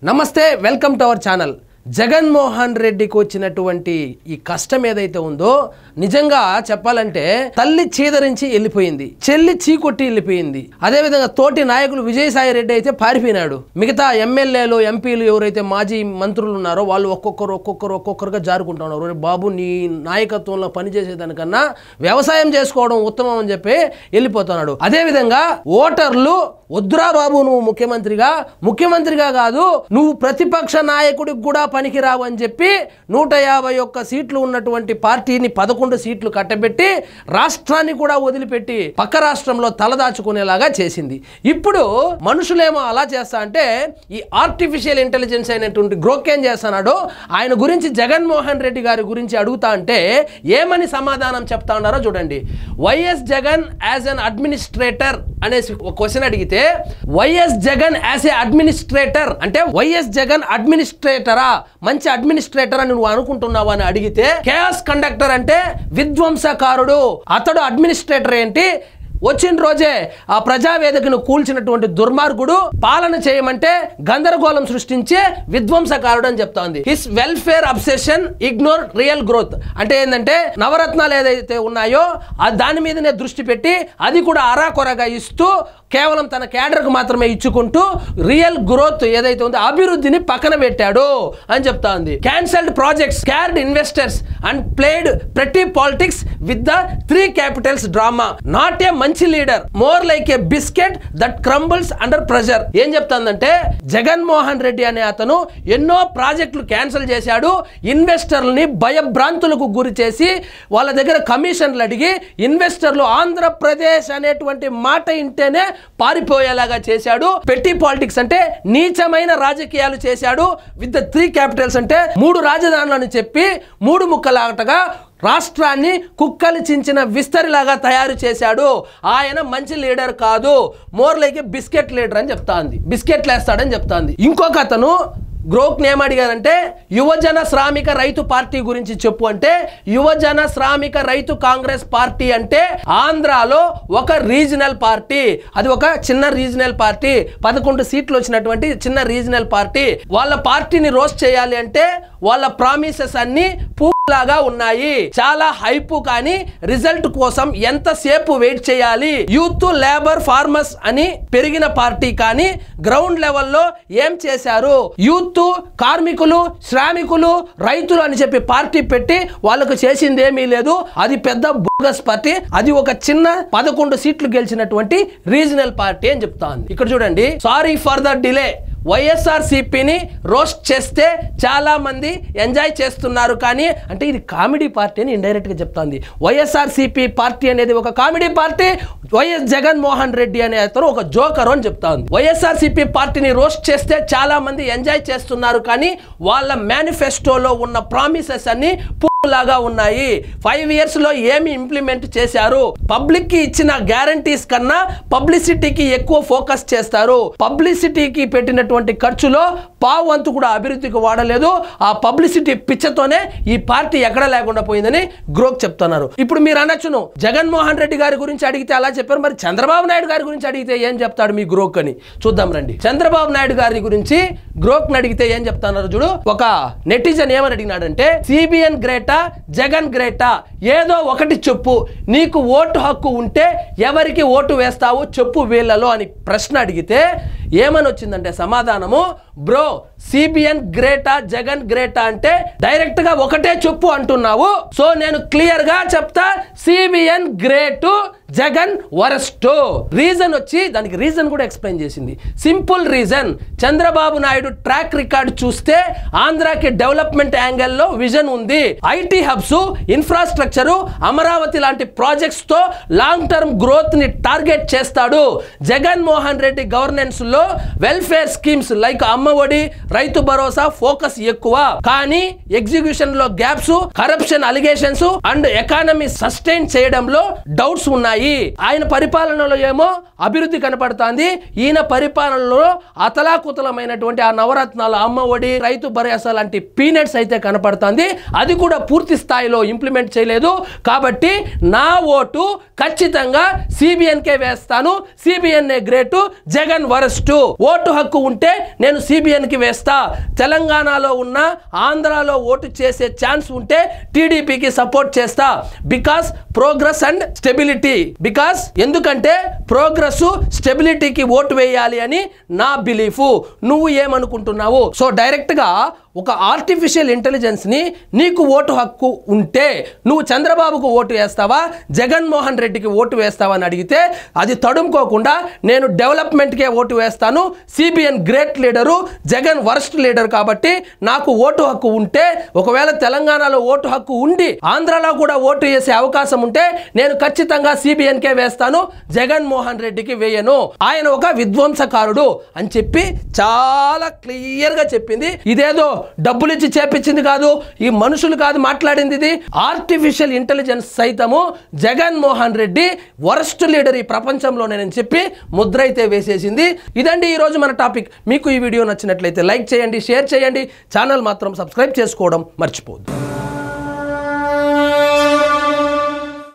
నమస్తే welcome to our channel. Jaganmohan రెడ్డికి వచ్చినటువంటి ఈ కష్టం ఏదైతే ఉందో నిజంగా చెప్పాలంటే తల్లి చీదరించి వెళ్ళిపోయింది, చెల్లి చీకొట్టి వెళ్ళిపోయింది. అదేవిధంగా తోటి నాయకులు విజయసాయి రెడ్డి అయితే పారిపోయినాడు. మిగతా ఎమ్మెల్యేలు ఎంపీలు ఎవరైతే మాజీ మంత్రులు ఉన్నారో వాళ్ళు ఒక్కొక్కరుగా జారుకుంటున్నారు. బాబు నీ నాయకత్వంలో పనిచేసేదానికన్నా వ్యవసాయం చేసుకోవడం ఉత్తమం అని చెప్పి వెళ్ళిపోతున్నాడు. అదేవిధంగా ఓటర్లు వద్దురా బాబు నువ్వు ముఖ్యమంత్రిగా కాదు నువ్వు ప్రతిపక్ష నాయకుడికి కూడా పనికిరావు అని చెప్పి 151 సీట్లు ఉన్నటువంటి పార్టీని 11 సీట్లు కట్టబెట్టి రాష్ట్రాన్ని కూడా వదిలిపెట్టి పక్క రాష్ట్రంలో తలదాచుకునేలాగా చేసింది. ఇప్పుడు మనుషులేమో అలా చేస్తా అంటే ఈ ఆర్టిఫిషియల్ ఇంటెలిజెన్స్ అయినటువంటి గ్రోక్ ఏం చేస్తున్నాడో ఆయన గురించి జగన్మోహన్ రెడ్డి గారి గురించి అడుగుతా అంటే ఏమని సమాధానం చెప్తా ఉన్నారో చూడండి. YS Jagan as an administrator అనేసి ఒక క్వశ్చన్ అడిగితే YS Jagan as a administrator అంటే వైఎస్ జగన్ అడ్మినిస్ట్రేటరా, మంచి అడ్మినిస్ట్రేటర్ అని నువ్వు అనుకుంటున్నావు అని అడిగితే కేయాస్ కండక్టర్ అంటే విధ్వంసకారుడు, అతడు అడ్మినిస్ట్రేటర్ ఏంటి, వచ్చిన రోజే ఆ ప్రజావేదికను కూల్చినటువంటి దుర్మార్గుడు, పాలన చేయమంటే గందరగోళం సృష్టించే విధ్వంసకారుడు అని చెప్తా ఉంది. His welfare obsession ignore real growth అంటే ఏంటంటే నవరత్నాలు ఏదైతే ఉన్నాయో దాని మీదనే దృష్టి పెట్టి అది కూడా అరాకొరగా ఇస్తూ కేవలం తన క్యాడర్కు మాత్రమే ఇచ్చుకుంటూ రియల్ గ్రోత్ ఏదైతే ఉందో అభివృద్ధిని పక్కన పెట్టాడు అని చెప్తా ఉంది. Cancelled projects, scared investors and played pretty politics with the 3 capitals drama, not a మంచి leader, more like a biscuit that crumbles under pressure. ఏం చెప్తాందంటే జగన్మోహన్ రెడ్డి అనే అతను ఎన్నో ప్రాజెక్టులు క్యాన్సిల్ చేశాడు, ఇన్వెస్టర్లని భయభ్రాంతులకు గురి చేసి వాళ్ళ దగ్గర కమిషన్లు అడిగి ఇన్వెస్టర్లు ఆంధ్రప్రదేశ్ అనేటువంటి మాట ఇంటేనే పారిపోయేలాగా చేశాడు. పెట్టి పాలిటిక్స్ అంటే నీచమైన రాజకీయాలు చేశాడు. విత్ ద 3 capitals అంటే 3 రాజధానులను చెప్పి 3 ముక్కలాటగా రాష్ట్రాన్ని కుక్కలు చించిన విస్తరిలాగా తయారు చేశాడు. ఆయన మంచి లీడర్ కాదు, more like a biscuit leader అని చెప్తాంది, బిస్కెట్లు వేస్తాడని చెప్తాంది. ఇంకొక అతను గ్రోక్ నేమ్ అడిగారంటే యువజన శ్రామిక రైతు పార్టీ గురించి చెప్పు అంటే యువజన శ్రామిక రైతు కాంగ్రెస్ పార్టీ అంటే ఆంధ్రాలో ఒక రీజనల్ పార్టీ, అది ఒక చిన్న రీజనల్ పార్టీ, 11 సీట్లు వచ్చినటువంటి చిన్న రీజనల్ పార్టీ. వాళ్ళ పార్టీని రోస్ట్ చేయాలి అంటే వాళ్ళ ప్రామిసెస్ అన్ని లాగా ఉన్నాయి, చాలా హైప్, కానీ రిజల్ట్ కోసం ఎంతసేపు వెయిట్ చేయాలి. యూత్, లేబర్, ఫార్మర్స్ అని పెరిగిన పార్టీ కానీ గ్రౌండ్ లెవెల్లో ఏం చేశారు? యూత్, కార్మికులు, శ్రామికులు, రైతులు అని చెప్పి పార్టీ పెట్టి వాళ్ళకు చేసింది ఏమీ లేదు. అది పెద్ద బోగస్ పార్టీ, అది ఒక చిన్న 11 సీట్లు గెలిచినటువంటి రీజనల్ పార్టీ అని చెప్తా ఉంది. ఇక్కడ చూడండి, సారీ ఫర్ ద డిలే, వైఎస్ఆర్సీపీని రోస్ట్ చేస్తే చాలా మంది ఎంజాయ్ చేస్తున్నారు కానీ అంటే ఇది కామెడీ పార్టీ అని ఇండైరెక్ట్ గా చెప్తాంది. వైఎస్ఆర్సీపీ పార్టీ అనేది ఒక comedy party, YS Jaganmohan Reddy అనే అతను ఒక జోకర్ అని చెప్తా ఉంది. వైఎస్ఆర్సీపీ పార్టీని రోస్ట్ చేస్తే చాలా మంది ఎంజాయ్ చేస్తున్నారు కానీ వాళ్ళ మేనిఫెస్టోలో ఉన్న ప్రామిసెస్ అన్ని లాగా ఉన్నాయి. 5 years లో ఏమి ఇంప్లిమెంట్ చేశారు? పబ్లిక్ కి ఇచ్చిన గ్యారంటీస్ కన్నా పబ్లిసిటీకి ఎక్కువ ఫోకస్ చేస్తారు. పబ్లిసిటీకి పెట్టినటువంటి ఖర్చులో పావు వంతు కూడా అభివృద్ధికి వాడలేదు. ఆ పబ్లిసిటీ పిచ్చతోనే ఈ పార్టీ ఎక్కడ లేకుండా పోయిందని గ్రోక్ చెప్తున్నారు. ఇప్పుడు మీరు అనొచ్చును జగన్మోహన్ రెడ్డి గారి గురించి అడిగితే అలా చెప్పారు, మరి చంద్రబాబు నాయుడు గారి గురించి అడిగితే ఏం చెప్తాడు మీ గ్రోక్ అని చూద్దాం రండి. చంద్రబాబు నాయుడు గారి గురించి గ్రోక్ అడిగితే ఏం చెప్తున్నారు చూడు. ఒక నెటిజన్ ఏమని అడిగినాడంటే సిబిఎన్ గ్రేటా జగన్ గ్రేటా, ఏదో ఒకటి చెప్పు, నీకు ఓటు హక్కు ఉంటే ఎవరికి ఓటు వేస్తావు చెప్పు వీళ్ళలో అని ప్రశ్న అడిగితే ఏమని వచ్చిందంటే సమాధానము, బ్రో సిబిఎన్ గ్రేటా జగన్ గ్రేటా అంటే డైరెక్ట్ గా ఒకటే చెప్పు అంటున్నావు, సో నేను క్లియర్ గా చెప్తా CBN great Jagan worst. Reason వచ్చి దానికి రీజన్ కూడా ఎక్స్ప్లెయిన్ చేసింది. Simple reason, Chandrababu Naidu track record చూస్తే ఆంధ్రాకి డెవలప్మెంట్ యాంగిల్లో విజన్ ఉంది. ఐటీ హబ్స్, ఇన్ఫ్రాస్ట్రక్చర్, అమరావతి లాంటి ప్రాజెక్ట్స్ తో లాంగ్ టర్మ్ గ్రోత్ ని టార్గెట్ చేస్తాడు. జగన్మోహన్ రెడ్డి గవర్నెన్స్ లో welfare schemes like Amma Vodi, Rythu Bharosa focus ఎక్కువ, కానీ ఎగ్జిక్యూషన్ లో gaps, corruption allegations and economy sustain చేయడంలో డౌట్స్ ఉన్నాయి. ఉన్నాయి. ఆయన పరిపాలనలో ఏమో అభివృద్ధి కనపడుతుంది, ఈయన పరిపాలనలో అతలాకుతలమైనటువంటి ఆ నవరత్నాలు, అమ్మ ఒడి, రైతు భరోసా లాంటి పీనట్స్ అయితే కనపడుతుంది. అది కూడా పూర్తి స్థాయిలో ఇంప్లిమెంట్ చేయలేదు. కాబట్టి నా ఓటు ఖచ్చితంగా సిబిఎన్కే వేస్తాను. CBN great, Jagan worst. Vote హక్కు ఉంటే నేను సిబిఎన్ కి వేస్తా. తెలంగాణలో ఉన్న ఆంధ్రాలో ఓటు చేసే ఛాన్స్ ఉంటే టీడీపీకి సపోర్ట్ చేస్తా. Because progress and stability. Because ఎందుకంటే ప్రోగ్రెస్ స్టెబిలిటీకి ఓటు వేయాలి అని నా బిలీఫ్. నువ్వు ఏమనుకుంటున్నావు? సో డైరెక్ట్ గా ఒక ఆర్టిఫిషియల్ ఇంటెలిజెన్స్ ని నీకు ఓటు హక్కు ఉంటే నువ్వు చంద్రబాబుకు ఓటు వేస్తావా, జగన్మోహన్ రెడ్డికి ఓటు వేస్తావా అని అడిగితే అది తడుముకోకుండా నేను డెవలప్మెంట్కే ఓటు వేస్తాను, CBN great leader, Jagan worst leader కాబట్టి నాకు ఓటు హక్కు ఉంటే, ఒకవేళ తెలంగాణలో ఓటు హక్కు ఉండి ఆంధ్రాలో కూడా ఓటు వేసే అవకాశం ఉంటే నేను ఖచ్చితంగా సిబిఎన్కే వేస్తాను, జగన్మోహన్ రెడ్డికి వేయను. ఆయన ఒక విధ్వంసకారుడు అని చెప్పి చాలా క్లియర్ గా చెప్పింది. ఇదేదో డబ్బులు ఇచ్చి చేపించింది కాదు, ఈ మనుషులు కాదు మాట్లాడింది, ఇది ఆర్టిఫిషియల్ ఇంటెలిజెన్స్ సైతము జగన్మోహన్ రెడ్డి వరస్ట్ లీడర్ ఈ ప్రపంచంలోనే అని చెప్పి ముద్ర అయితే వేసేసింది. ఇదండి ఈ రోజు మన టాపిక్. మీకు ఈ వీడియో నచ్చినట్లయితే లైక్ చేయండి, షేర్ చేయండి, ఛానల్ మాత్రం సబ్స్క్రైబ్ చేసుకోవడం మర్చిపోవద్దు.